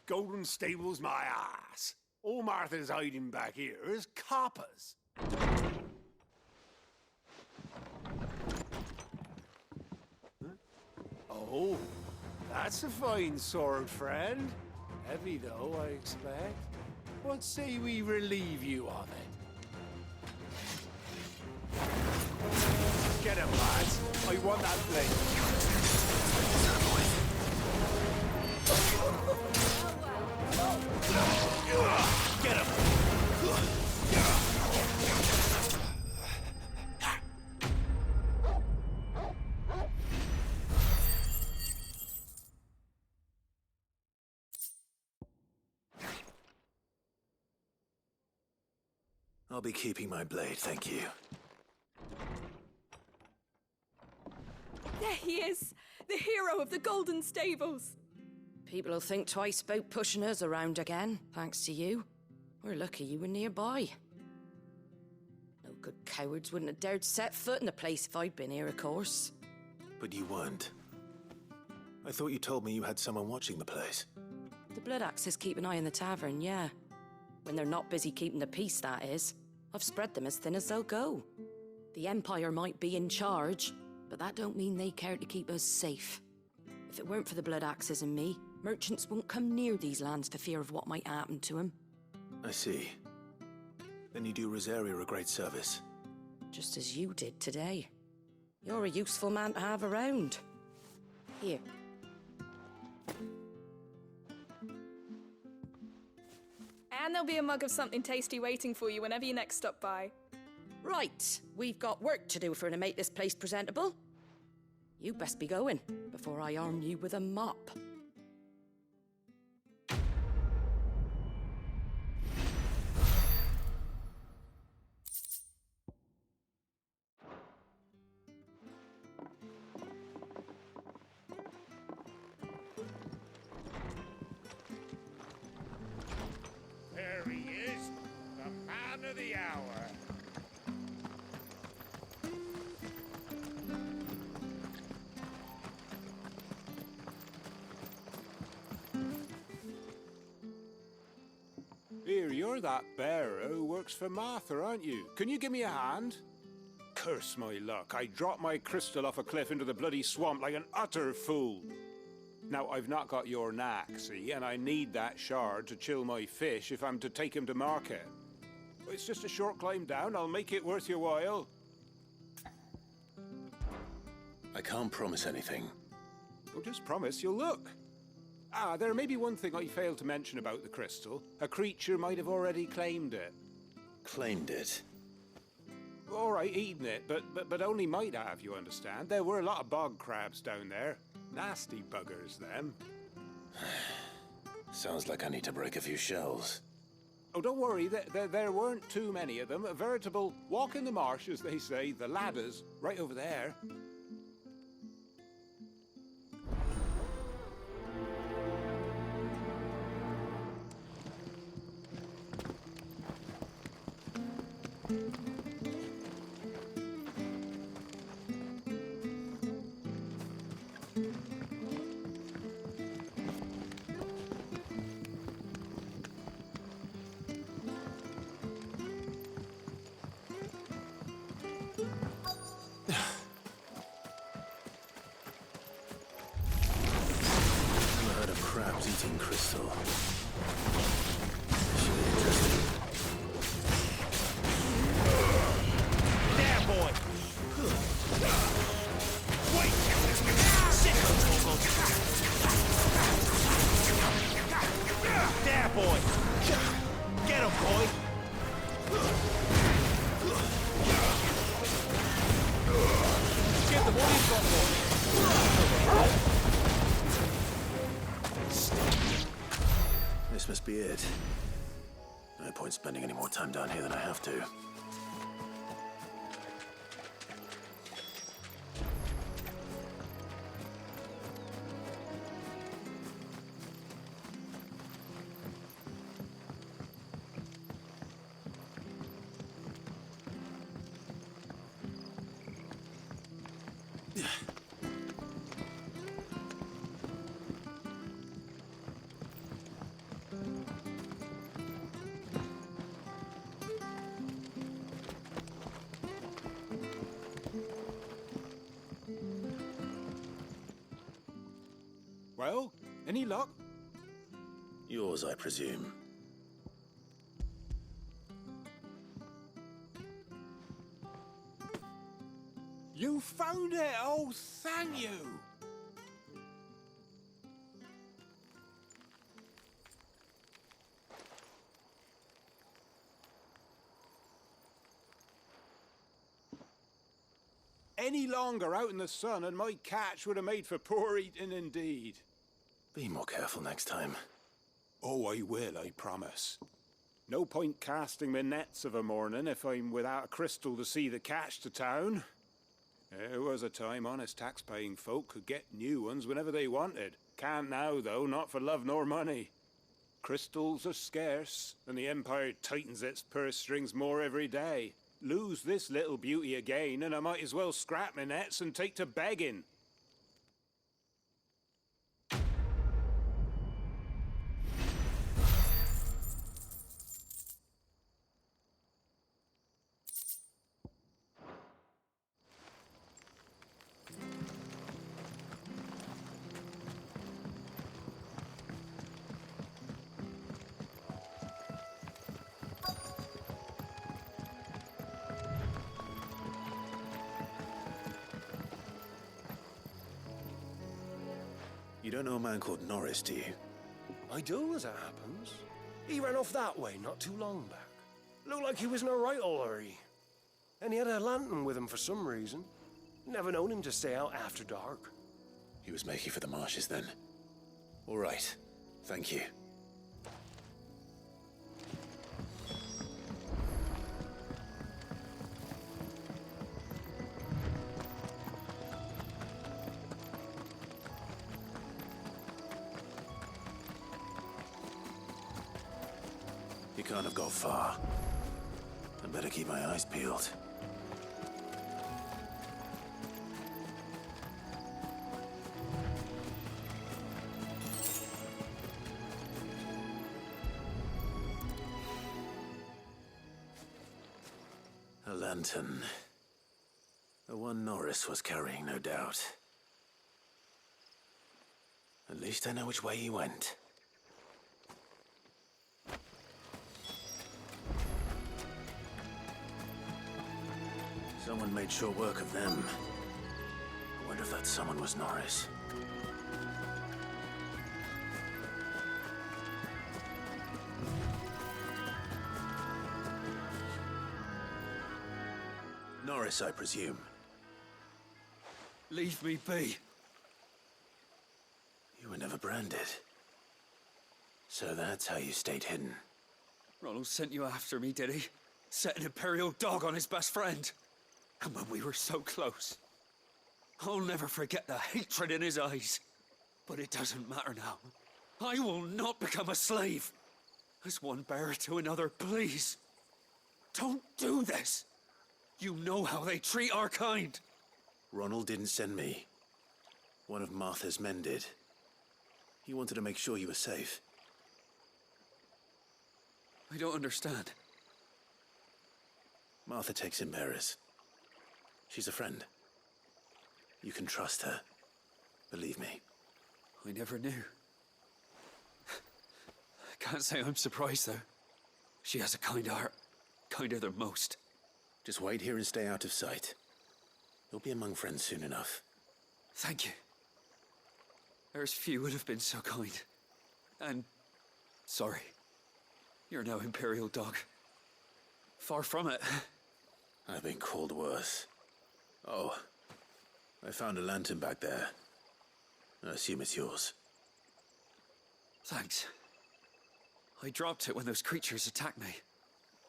golden stables my ass. All Martha's hiding back here is coppers. Oh, that's a fine sword, friend. Heavy, though, I expect. What say we relieve you of it? Get him, lads. I want that blade. Get him. I'll be keeping my blade, thank you. There he is! The hero of the Golden Stables! People will think twice about pushing us around again, thanks to you. We're lucky you were nearby. No good cowards wouldn't have dared set foot in the place if I'd been here, of course. But you weren't. I thought you told me you had someone watching the place. The Blood Axes keep an eye on the tavern, yeah. When they're not busy keeping the peace, that is. I've spread them as thin as they'll go. The Empire might be in charge, but that don't mean they care to keep us safe. If it weren't for the Blood Axes and me, merchants won't come near these lands for fear of what might happen to them. I see. Then you do Rosaria a great service. Just as you did today. You're a useful man to have around. Here. And there'll be a mug of something tasty waiting for you whenever you next stop by. Right, we've got work to do for to make this place presentable. You best be going, before I arm you with a mop. There he is, the man of the hour. Here, you're that bearer who works for Martha, aren't you? Can you give me a hand? Curse my luck, I dropped my crystal off a cliff into the bloody swamp like an utter fool. Now, I've not got your knack, see, and I need that shard to chill my fish if I'm to take him to market. It's just a short climb down, I'll make it worth your while. I can't promise anything. Well, just promise you'll look. Ah, there may be one thing I failed to mention about the crystal. A creature might have already claimed it. Claimed it? All right, eaten it, but only might have, you understand. There were a lot of bog crabs down there. Nasty buggers, them. Sounds like I need to break a few shells. Oh, don't worry, there weren't too many of them. A veritable walk in the marsh, as they say, the ladders, right over there. Crabs eating crystal. There, boy! Wait! There, boy! Get him, boy! Give them what he's got, boy! This must be it. No point spending any more time down here than I have to. Well, any luck? Yours, I presume. You found it! Oh, thank you! Any longer out in the sun and my catch would have made for poor eating indeed. Be more careful next time. Oh, I will, I promise. No point casting my nets of a morning if I'm without a crystal to see the catch to town. There was a time honest tax-paying folk could get new ones whenever they wanted. Can't now, though, not for love nor money. Crystals are scarce, and the Empire tightens its purse strings more every day. Lose this little beauty again, and I might as well scrap my nets and take to begging. You don't know a man called Norris, do you? I do, as it happens. He ran off that way not too long back. Looked like he was in a right hurry. And he had a lantern with him for some reason. Never known him to stay out after dark. He was making for the marshes then. All right. Thank you. He can't have got far. I better keep my eyes peeled. A lantern. The one Norris was carrying, no doubt. At least I know which way he went. Someone made short work of them. I wonder if that someone was Norris. Norris, I presume. Leave me be. You were never branded. So that's how you stayed hidden. Ronald sent you after me, did he? Set an Imperial dog on his best friend. And when we were so close. I'll never forget the hatred in his eyes. But it doesn't matter now. I will not become a slave. As one bearer to another, please. Don't do this. You know how they treat our kind. Ronald didn't send me. One of Martha's men did. He wanted to make sure you were safe. I don't understand. Martha takes in bearers. She's a friend. You can trust her. Believe me. I never knew. I can't say I'm surprised, though. She has a kind heart. Kinder than most. Just wait here and stay out of sight. You'll be among friends soon enough. Thank you. There's few would have been so kind. And sorry. You're no Imperial dog. Far from it. I've been called worse. Oh, I found a lantern back there. I assume it's yours. Thanks. I dropped it when those creatures attacked me.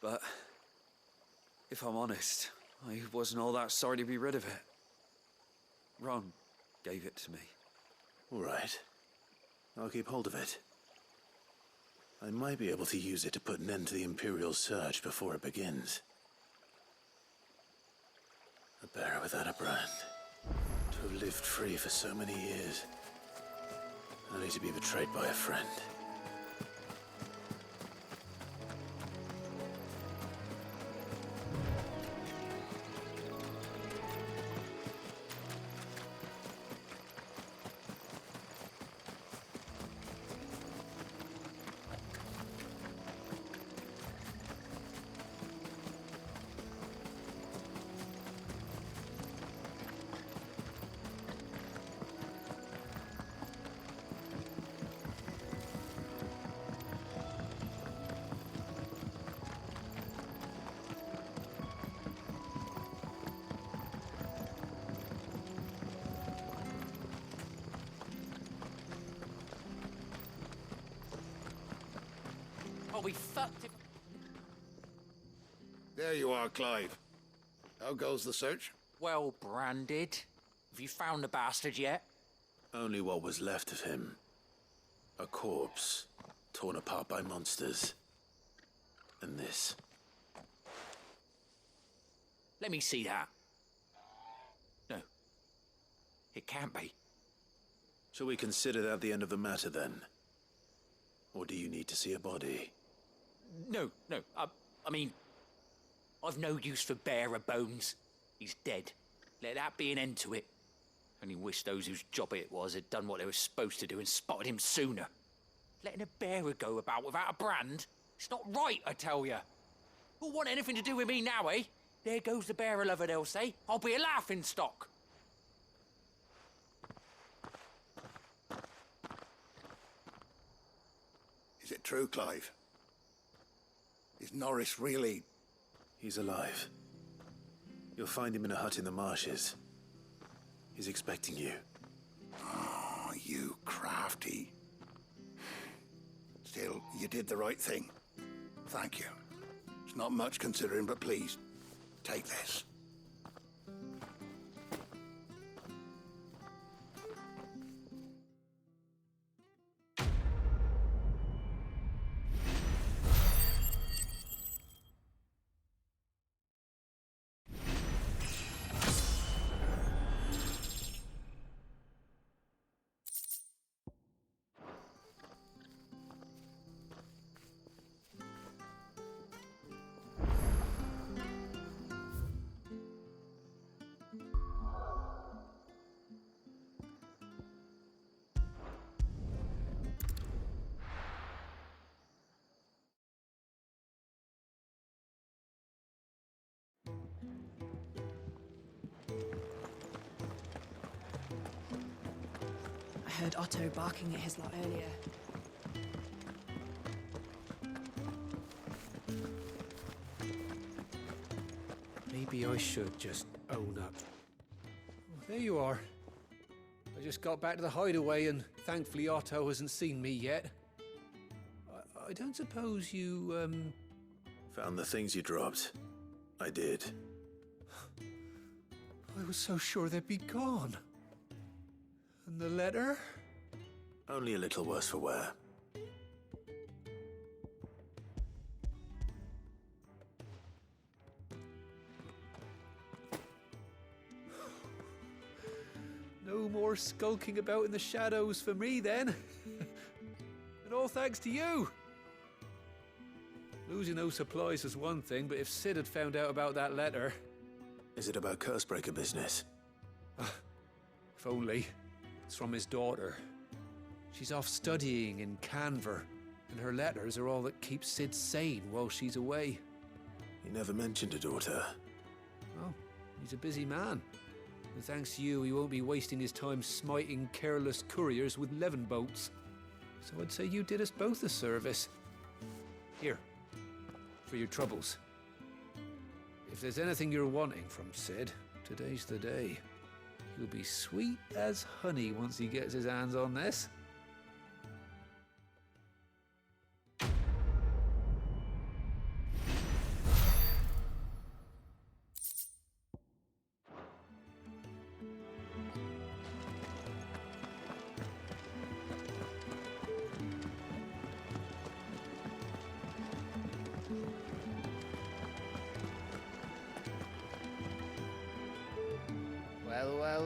But if I'm honest, I wasn't all that sorry to be rid of it. Ron gave it to me. All right. I'll keep hold of it. I might be able to use it to put an end to the Imperial surge before it begins. A bearer without a brand. To have lived free for so many years. Only to be betrayed by a friend. be fucked if... There you are, Clive. How goes the search? Well branded. Have you found the bastard yet? Only what was left of him. A corpse, torn apart by monsters. And this. Let me see that. No. It can't be. Shall we consider that the end of the matter, then? Or do you need to see a body? No. I mean... I've no use for bearer bones. He's dead. Let that be an end to it. Only wish those whose job it was had done what they were supposed to do and spotted him sooner. Letting a bearer go about without a brand? It's not right, I tell you. Who'll want anything to do with me now, eh? There goes the bearer lover, they'll say. I'll be a laughingstock. Is it true, Clive? Is Norris really... He's alive. You'll find him in a hut in the marshes. He's expecting you. Oh, you crafty. Still, you did the right thing. Thank you. It's not much considering, but please, take this. I heard Otto barking at his lot earlier. Maybe I should just own up. Well, there you are. I just got back to the hideaway and thankfully Otto hasn't seen me yet. I don't suppose you, Found the things you dropped. I did. I was so sure they'd be gone. And the letter? Only a little worse for wear. No more skulking about in the shadows for me, then. And all thanks to you. Losing those supplies was one thing, but if Sid had found out about that letter... Is it about Cursebreaker business? If only. It's from his daughter. She's off studying in Canver, and her letters are all that keeps Sid sane while she's away. He never mentioned a daughter. Well, he's a busy man. And thanks to you, he won't be wasting his time smiting careless couriers with levin bolts. So I'd say you did us both a service. Here, for your troubles. If there's anything you're wanting from Sid, today's the day. He'll be sweet as honey once he gets his hands on this.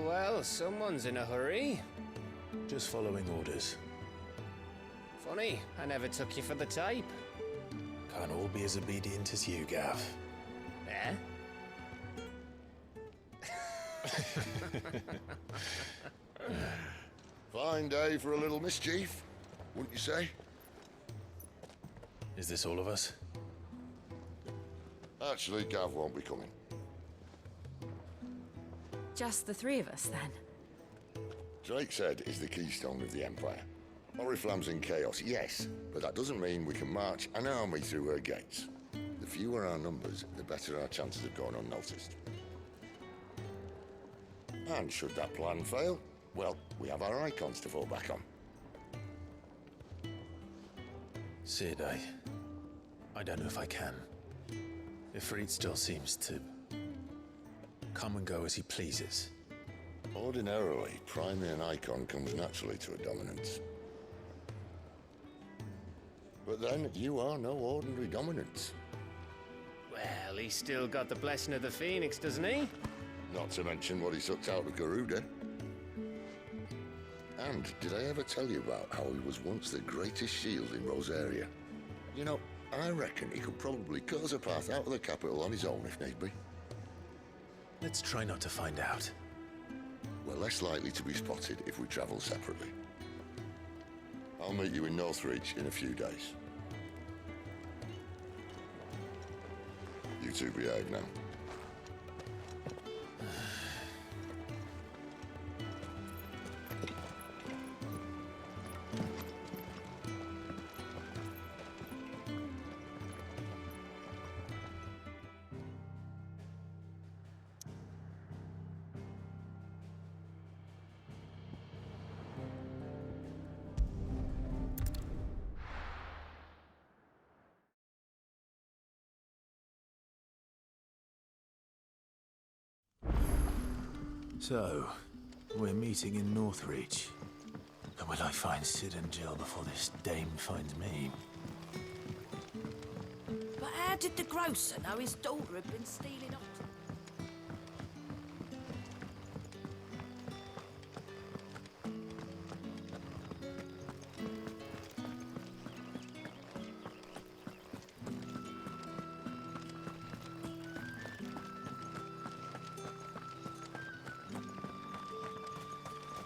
Well, someone's in a hurry. Just following orders. Funny, I never took you for the type. Can't all be as obedient as you, Gav. Eh? Fine day for a little mischief, wouldn't you say? Is this all of us? Actually, Gav won't be coming. Just the three of us, then? Drakeshead is the keystone of the Empire. Oriflamme's in chaos, yes, but that doesn't mean we can march an army through her gates. The fewer our numbers, the better our chances of going unnoticed. And should that plan fail, well, we have our icons to fall back on. Sid, I don't know if I can. Ifrit still seems to come and go as he pleases. Ordinarily, priming an icon comes naturally to a dominance. But then, you are no ordinary dominance. Well, he's still got the blessing of the Phoenix, doesn't he? Not to mention what he sucked out of Garuda. And did I ever tell you about how he was once the greatest shield in Rosaria? You know, I reckon he could probably cut us a path out of the capital on his own if need be. Let's try not to find out. We're less likely to be spotted if we travel separately. I'll meet you in Northreach in a few days. You two behave now. So, we're meeting in Northreach. But will I find Sid and Jill before this dame finds me? But how did the grocer know his daughter had been stealing off?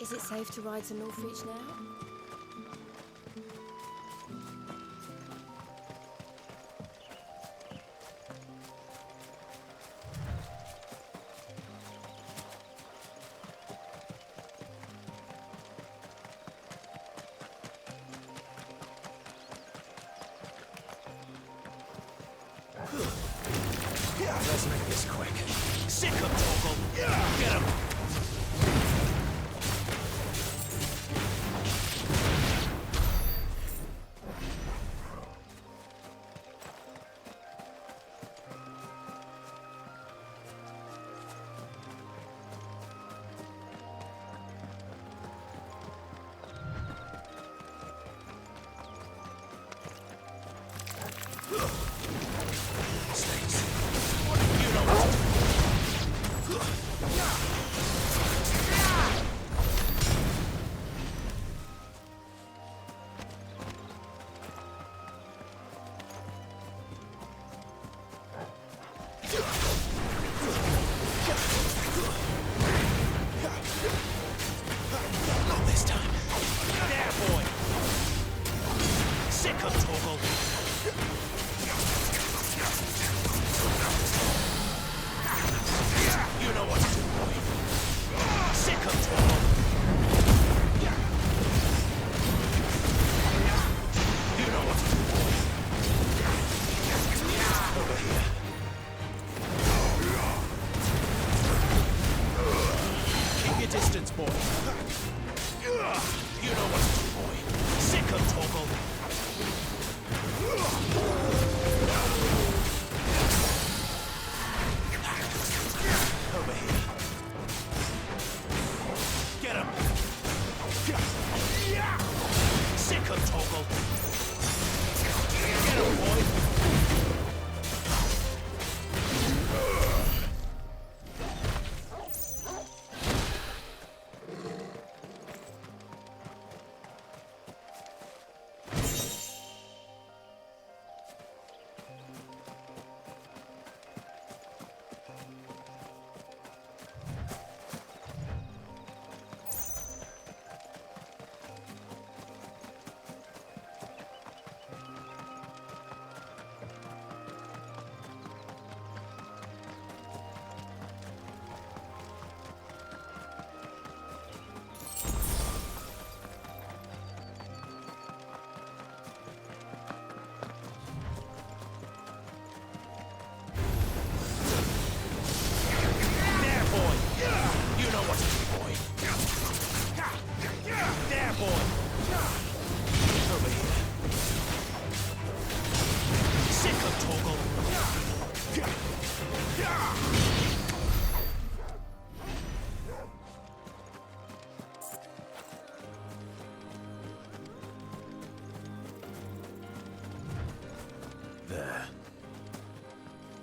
Is it safe to ride to Northreach now? Let's make this quick. Sick 'em, Torgal! Get 'em! Not this time. There, boy! Sick 'em, Torgal! You know what to do, boy! Sick 'em, Torgal! You know what to do, boy! Over here.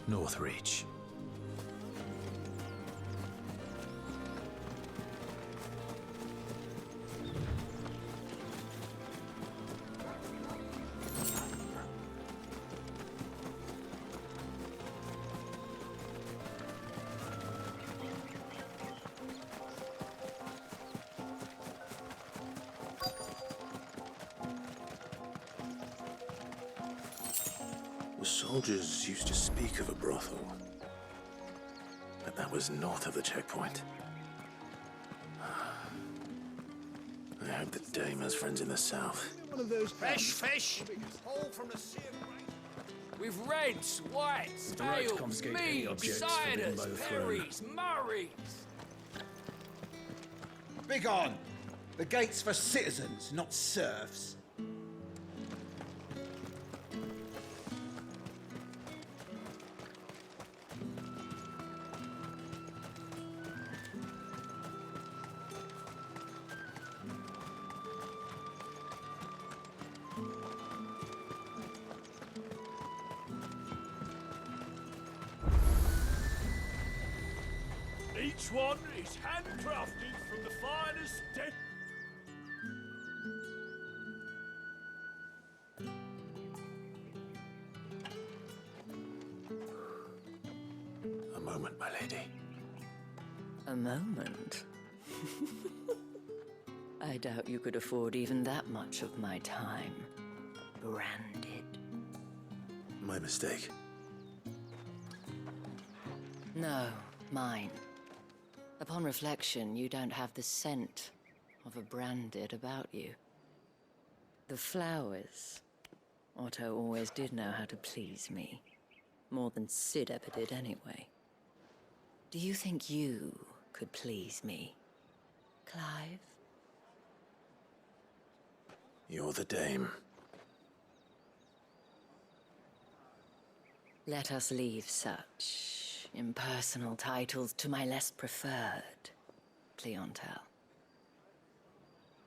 Northreach. The soldiers used to speak of a brothel, but that was north of the checkpoint. I hope the dame has friends in the south. One of those Fish! With reds, whites, the right to ales, confiscate any meads, objects forbidden ciders, by the throne. berries, murrays. Begone! The gate's for citizens, not serfs. Each one is handcrafted from the finest dead. A moment, my lady. A moment? I doubt you could afford even that much of my time. Branded. My mistake. No, mine. Upon reflection, you don't have the scent of a branded about you. The flowers. Otto always did know how to please me. More than Sid ever did anyway. Do you think you could please me, Clive? You're the dame. Let us leave such impersonal titles to my less preferred clientele.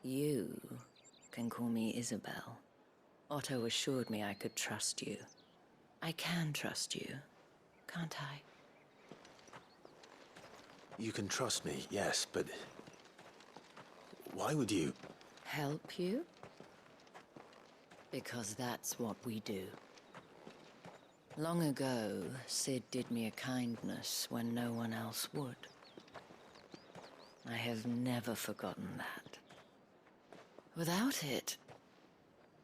You can call me Isabel. Otto assured me I could trust you. I can trust you, can't I? You can trust me, yes, but why would you? Help you? Because that's what we do. Long ago, Sid did me a kindness when no one else would. I have never forgotten that. Without it,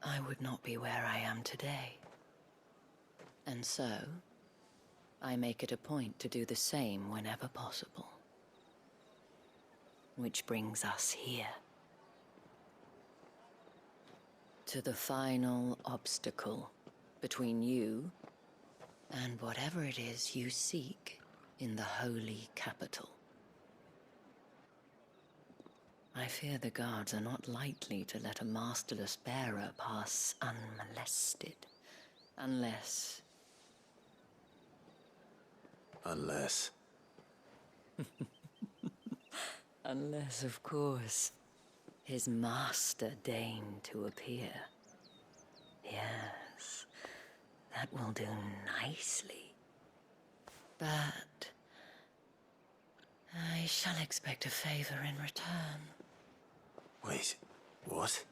I would not be where I am today. And so, I make it a point to do the same whenever possible. Which brings us here. To the final obstacle between you and whatever it is you seek in the holy capital. I fear the guards are not likely to let a masterless bearer pass unmolested. Unless... Unless, of course, his master deigned to appear. Yes, that will do nicely. But I shall expect a favor in return. Wait, what?